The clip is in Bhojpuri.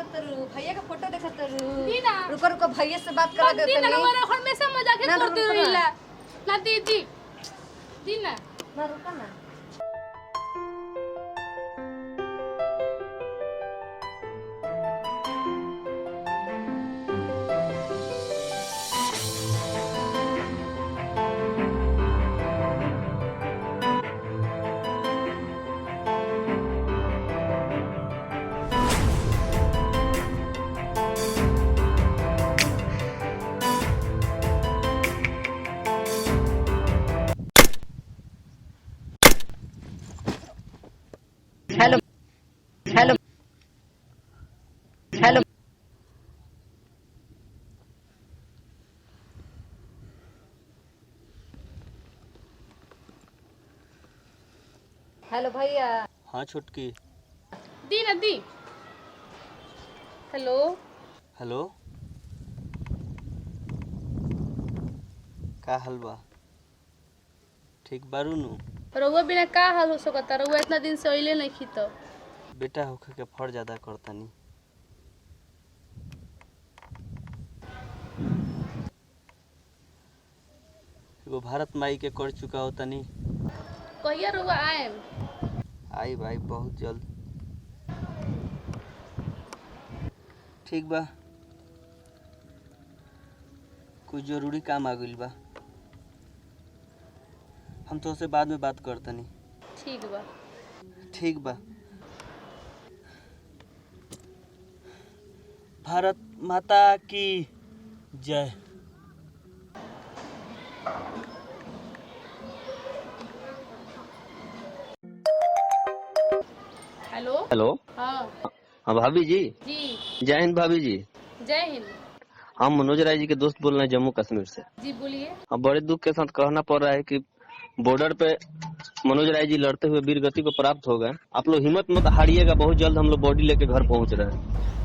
करत रू भैया का फोटो देखत रू दीना रुको रुको भैया से बात करा देते दीना नहीं हमारा हमेशा मजाक ना, करते रुको ना। रहिला ना दीदी दीना ना रुको ना हेलो हेलो हेलो हेलो भैया हाँ छोटकी। दीना दी हेलो हेलो का हाल बा? ठीक बारू नु? रउआ बिना का हाल हो सकता रउआ इतना दिन से अइले नहीं खी तो बेटा होखे के फर्ज ज्यादा करतानी। एगो भारत माई के कर चुका होतानी। कहिया रउआ आएम आई भाई बहुत जल्द। ठीक बा कुछ जरूरी काम आ गइल बा, हम तो से बाद में बात करतनी। ठीक बा ठीक बा। भारत माता की जय। Hello hello. हाँ हाँ भाभी जी। जी जय हिंद भाभी जी। जय हिंद हम मनोज राय जी के दोस्त बोल रहे हैं जम्मू कश्मीर से। जी बोलिए। अब बड़े दुख के साथ कहना पड़ रहा है कि बॉर्डर पे मनोज राय जी लड़ते हुए वीर गति को प्राप्त हो गए। आप लोग हिम्मत मत हारिएगा, बहुत जल्द हम लोग बॉडी लेके घर पहुंच रहे हैं।